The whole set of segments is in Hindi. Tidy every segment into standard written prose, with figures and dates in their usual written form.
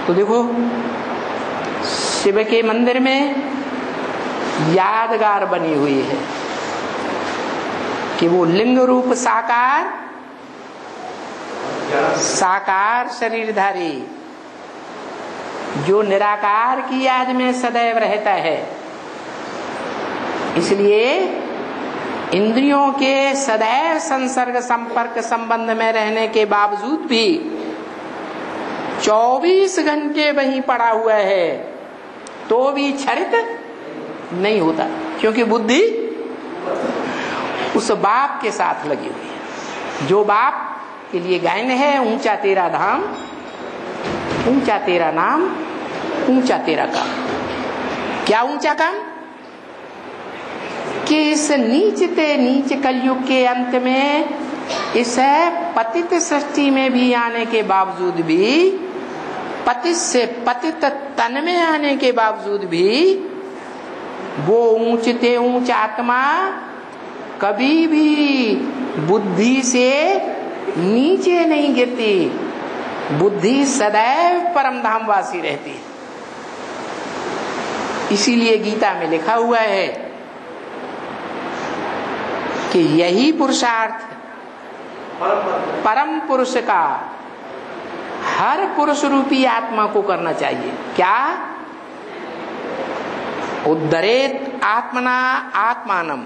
तो देखो शिव के मंदिर में यादगार बनी हुई है कि वो लिंग रूप साकार शरीरधारी जो निराकार की याद में सदैव रहता है। इसलिए इंद्रियों के सदैव संसर्ग संपर्क संबंध में रहने के बावजूद भी 24 घंटे वहीं पड़ा हुआ है तो भी क्षरित नहीं होता, क्योंकि बुद्धि उस बाप के साथ लगी हुई है। जो बाप के लिए गायन है, ऊंचा तेरा धाम, ऊंचा तेरा नाम, ऊंचा तेरा काम। क्या ऊंचा काम? कि इस नीचते नीच कलयुग के अंत में, इस पतित सृष्टि में भी आने के बावजूद भी, पतित से पतित तन में आने के बावजूद भी, वो ऊंचते ऊंच आत्मा कभी भी बुद्धि से नीचे नहीं गिरती। बुद्धि सदैव परमधाम वासी रहती है। इसीलिए गीता में लिखा हुआ है कि यही पुरुषार्थ परम पुरुष का हर पुरुष रूपी आत्मा को करना चाहिए। क्या? उद्धरेत आत्मना आत्मानम।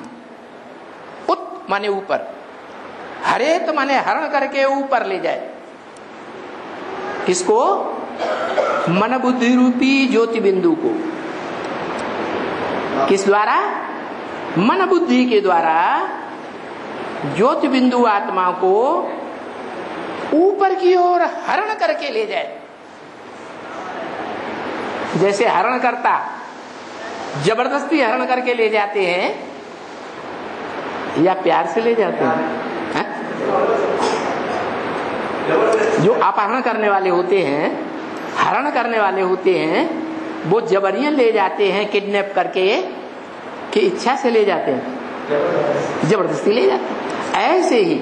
उत माने ऊपर, हरेत माने हरण करके ऊपर ले जाए। किसको? मन बुद्धि रूपी ज्योति बिंदु को। किस द्वारा? मन बुद्धि के द्वारा ज्योति बिंदु आत्मा को ऊपर की ओर हरण करके ले जाए। जैसे हरण करता जबरदस्ती हरण करके ले जाते हैं या प्यार से ले जाते हैं? जो अपहरण करने वाले होते हैं, हरण करने वाले होते हैं, वो जबरियन ले जाते हैं, किडनैप करके कि इच्छा से ले जाते हैं, जबरदस्ती ले जाते हैं। ऐसे ही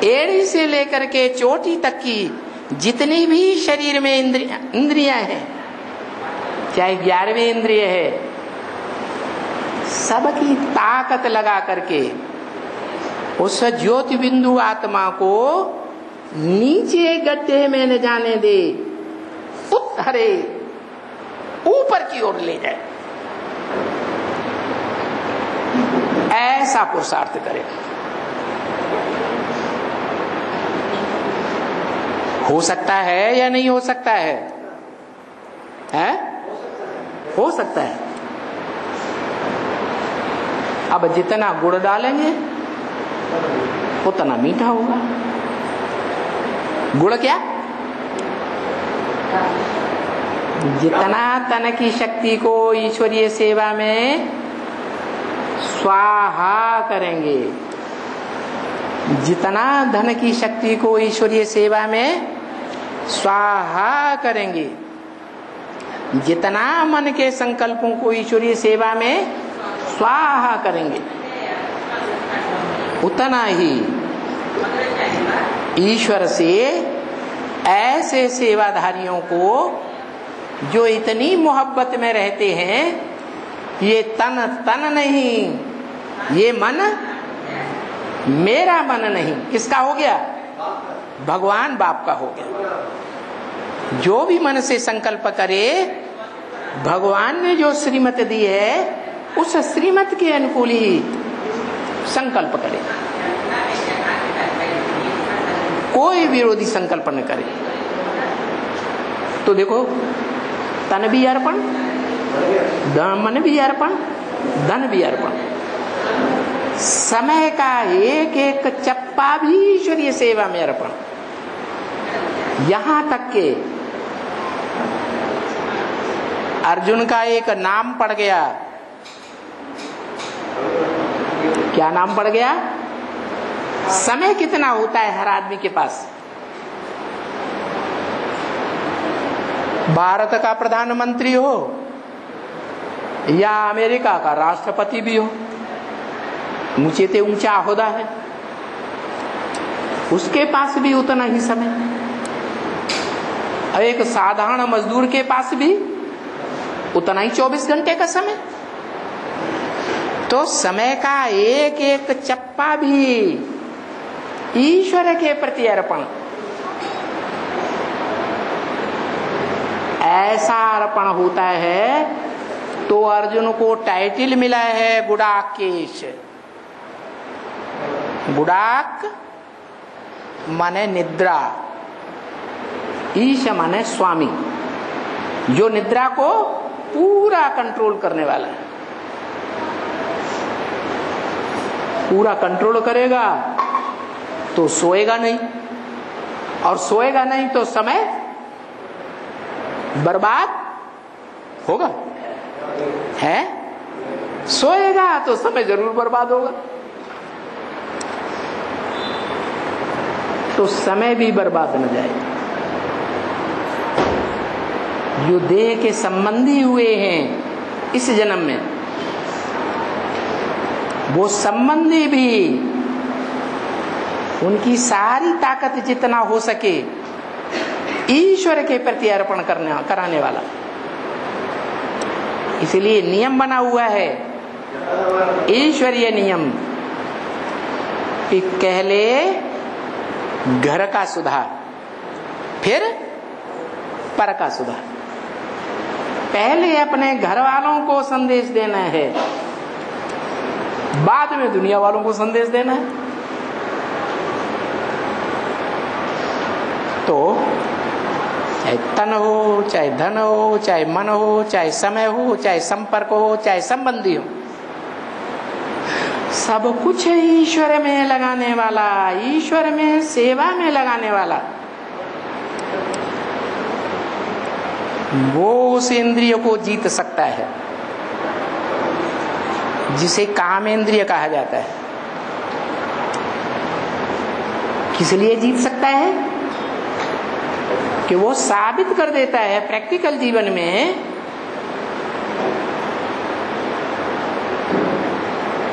एड़ी से लेकर के चोटी तक की जितनी भी शरीर में इंद्रियां हैं, चाहे 11वीं इंद्रिय है, सबकी ताकत लगा करके उस ज्योति बिंदु आत्मा को नीचे गड्ढे में न जाने दे, उत्तरे ऊपर की ओर ले जाए। ऐसा पुरुषार्थ करे। हो सकता है या नहीं हो सकता है? हो सकता है। अब जितना गुड़ डालेंगे उतना मीठा होगा। गुड़ क्या? जितना तन की शक्ति को ईश्वरीय सेवा में स्वाहा करेंगे, जितना धन की शक्ति को ईश्वरीय सेवा में स्वाहा करेंगे, जितना मन के संकल्पों को ईश्वरीय सेवा में स्वाहा करेंगे, उतना ही ईश्वर से ऐसे सेवाधारियों को जो इतनी मोहब्बत में रहते हैं, ये तन नहीं, ये मन मेरा मन नहीं, किसका हो गया? भगवान बाप का हो गया। जो भी मन से संकल्प करे, भगवान ने जो श्रीमत दी है उस श्रीमत के अनुकूल ही संकल्प करे, कोई विरोधी संकल्प न करे। तो देखो, तन भी अर्पण, मन भी अर्पण, धन भी अर्पण, समय का एक एक चप्पा भी ईश्वरीय सेवा में अर्पण। यहां तक के अर्जुन का एक नाम पड़ गया। क्या नाम पड़ गया? समय कितना होता है हर आदमी के पास? भारत का प्रधानमंत्री हो या अमेरिका का राष्ट्रपति भी हो, ऊंचे से ऊंचा ओहदा है, उसके पास भी उतना ही समय। अब एक साधारण मजदूर के पास भी उतना ही 24 घंटे का समय। तो समय का एक एक चप्पा भी ईश्वर के प्रति अर्पण, ऐसा अर्पण होता है। तो अर्जुन को टाइटल मिला है गुडाकेश। गुडाक माने निद्रा, ईश माने स्वामी, जो निद्रा को पूरा कंट्रोल करने वाला है। पूरा कंट्रोल करेगा तो सोएगा नहीं, और सोएगा नहीं तो समय बर्बाद होगा, है? सोएगा तो समय जरूर बर्बाद होगा। तो समय भी बर्बाद न जाए। जो देह के संबंधी हुए हैं इस जन्म में, वो संबंधी भी उनकी सारी ताकत जितना हो सके ईश्वर के प्रति अर्पण कराने वाला। इसलिए नियम बना हुआ है, ईश्वरीय नियम कि पहले घर का सुधार, फिर पर का सुधार। पहले अपने घर वालों को संदेश देना है, बाद में दुनिया वालों को संदेश देना है। तो चाहे तन हो, चाहे धन हो, चाहे मन हो, चाहे समय हो, चाहे संपर्क हो, चाहे संबंधी हो, सब कुछ ईश्वर में लगाने वाला, ईश्वर में सेवा में लगाने वाला, वो उस इंद्रिय को जीत सकता है जिसे कामेंद्रिय कहा जाता है। किस लिए जीत सकता है? कि वो साबित कर देता है प्रैक्टिकल जीवन में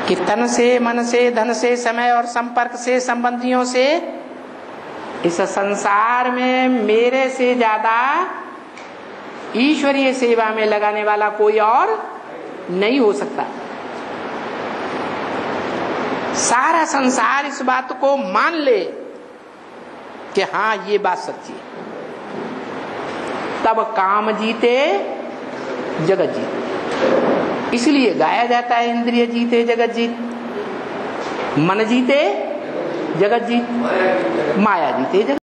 कि तन से, मन से, धन से, समय और संपर्क से, संबंधियों से इस संसार में मेरे से ज्यादा ईश्वरीय सेवा में लगाने वाला कोई और नहीं हो सकता। सारा संसार इस बात को मान ले कि हाँ ये बात सच्ची है, तब काम जीते जगत जीते। इसलिए गाया जाता है इंद्रिय जीते जगत जीत, मन जीते जगत जीत, माया जीते जगत।